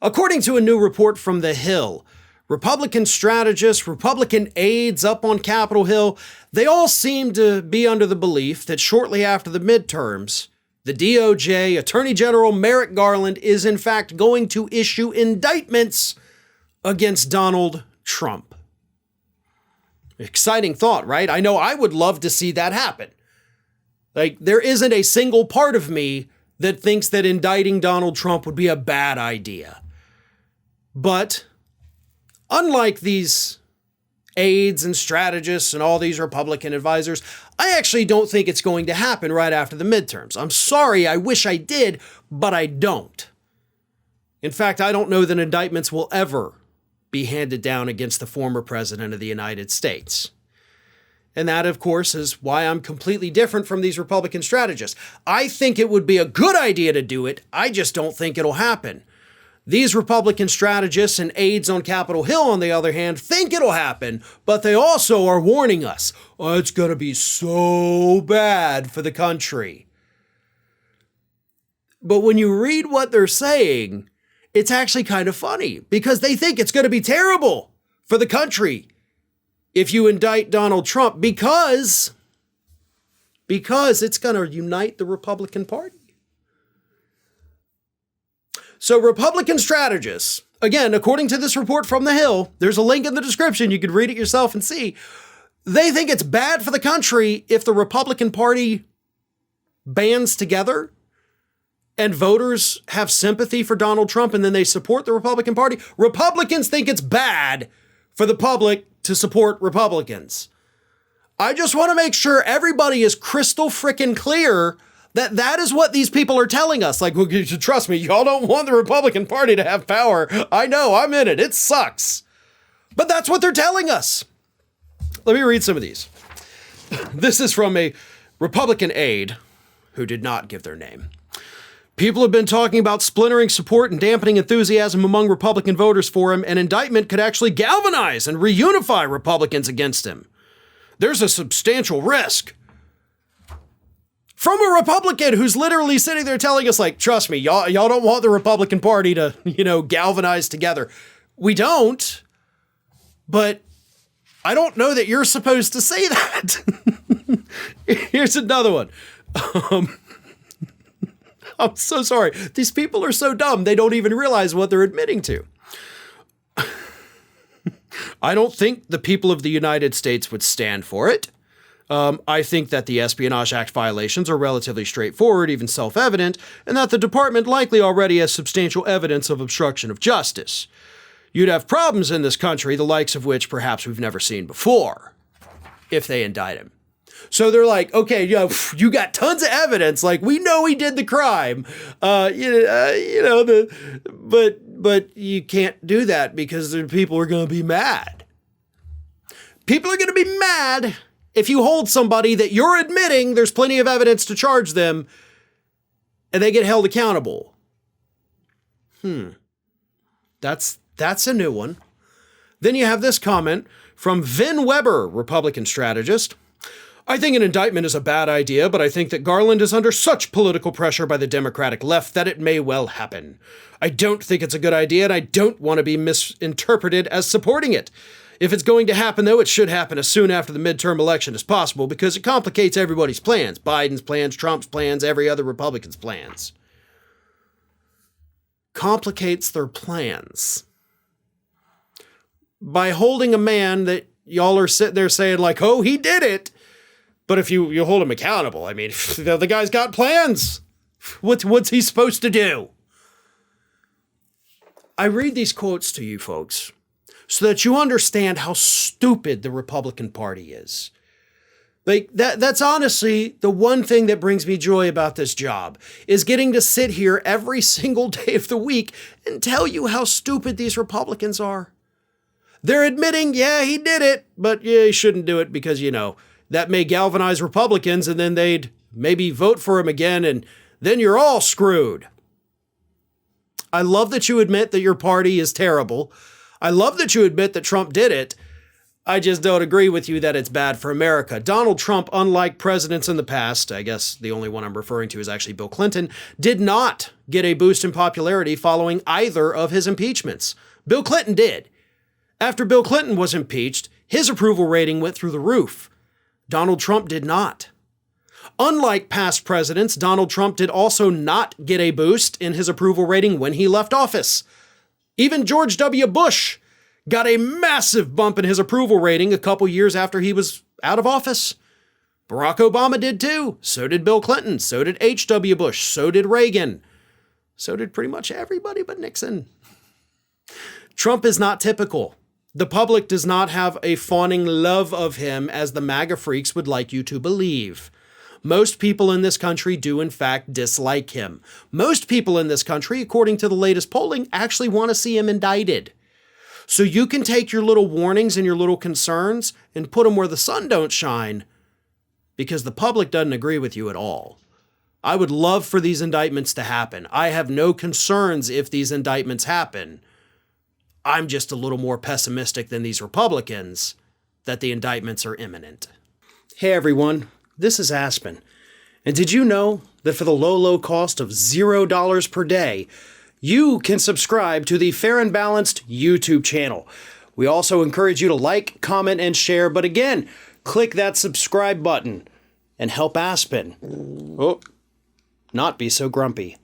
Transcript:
According to a new report from The Hill, Republican strategists, Republican aides up on Capitol Hill, they all seem to be under the belief that shortly after the midterms, the DOJ, Attorney General Merrick Garland, is in fact going to issue indictments against Donald Trump. Exciting thought, right? I know I would love to see that happen. Like, there isn't a single part of me that thinks that indicting Donald Trump would be a bad idea. But unlike these aides and strategists and all these Republican advisors, I actually don't think it's going to happen right after the midterms. I'm sorry, I wish I did, but I don't. In fact, I don't know that indictments will ever be handed down against the former president of the United States. And that, of course, is why I'm completely different from these Republican strategists. I think it would be a good idea to do it. I just don't think it'll happen. These Republican strategists and aides on Capitol Hill, on the other hand, think it'll happen, but they also are warning us, oh, it's going to be so bad for the country. But when you read what they're saying, it's actually kind of funny because they think it's going to be terrible for the country if you indict Donald Trump because it's going to unite the Republican Party. So Republican strategists, again, according to this report from The Hill, there's a link in the description. You can read it yourself and see. They think it's bad for the country if the Republican Party bands together and voters have sympathy for Donald Trump and then they support the Republican Party. Republicans think it's bad for the public to support Republicans. I just want to make sure everybody is crystal freaking clear that is what these people are telling us. Like, well, trust me, y'all don't want the Republican Party to have power. I know, I'm in it. It sucks. But that's what they're telling us. Let me read some of these. This is from a Republican aide who did not give their name. People have been talking about splintering support and dampening enthusiasm among Republican voters for him. An indictment could actually galvanize and reunify Republicans against him. There's a substantial risk. From a Republican who's literally sitting there telling us, like, trust me, y'all don't want the Republican Party to, galvanize together. We don't, but I don't know that you're supposed to say that. Here's another one. I'm so sorry. These people are so dumb, they don't even realize what they're admitting to. I don't think the people of the United States would stand for it. I think that the Espionage Act violations are relatively straightforward, even self-evident, and that the department likely already has substantial evidence of obstruction of justice. You'd have problems in this country, the likes of which perhaps we've never seen before, if they indict him. So they're like, okay, you got tons of evidence, like we know he did the crime, but you can't do that because the people are going to be mad. People are going to be mad if you hold somebody that you're admitting there's plenty of evidence to charge them and they get held accountable. That's a new one. Then you have this comment from Vin Weber, Republican strategist. I think an indictment is a bad idea, but I think that Garland is under such political pressure by the Democratic left that it may well happen. I don't think it's a good idea, and I don't want to be misinterpreted as supporting it. If it's going to happen, though, it should happen as soon after the midterm election as possible because it complicates everybody's plans. Biden's plans, Trump's plans, every other Republican's plans. Complicates their plans. By holding a man that y'all are sitting there saying like, oh, he did it. But if you hold him accountable, I mean, the guy's got plans. What's he supposed to do? I read these quotes to you folks so that you understand how stupid the Republican Party is. Like that's honestly the one thing that brings me joy about this job is getting to sit here every single day of the week and tell you how stupid these Republicans are. They're admitting, yeah, he did it, but yeah, he shouldn't do it because, that may galvanize Republicans and then they'd maybe vote for him again and then you're all screwed. I love that you admit that your party is terrible. I love that you admit that Trump did it. I just don't agree with you that it's bad for America. Donald Trump, unlike presidents in the past, I guess the only one I'm referring to is actually Bill Clinton, did not get a boost in popularity following either of his impeachments. Bill Clinton did. After Bill Clinton was impeached, his approval rating went through the roof. Donald Trump did not. Unlike past presidents, Donald Trump did also not get a boost in his approval rating when he left office. Even George W. Bush got a massive bump in his approval rating a couple years after he was out of office. Barack Obama did too. So did Bill Clinton. So did H.W. Bush. So did Reagan. So did pretty much everybody but Nixon. Trump is not typical. The public does not have a fawning love of him as the MAGA freaks would like you to believe. Most people in this country do in fact dislike him. Most people in this country, according to the latest polling, actually want to see him indicted. So you can take your little warnings and your little concerns and put them where the sun don't shine, because the public doesn't agree with you at all. I would love for these indictments to happen. I have no concerns if these indictments happen. I'm just a little more pessimistic than these Republicans that the indictments are imminent. Hey everyone, this is Aspen. And did you know that for the low cost of $0 per day, you can subscribe to the Fair and Balanced YouTube channel. We also encourage you to like, comment, and share. But again, click that subscribe button and help Aspen not be so grumpy.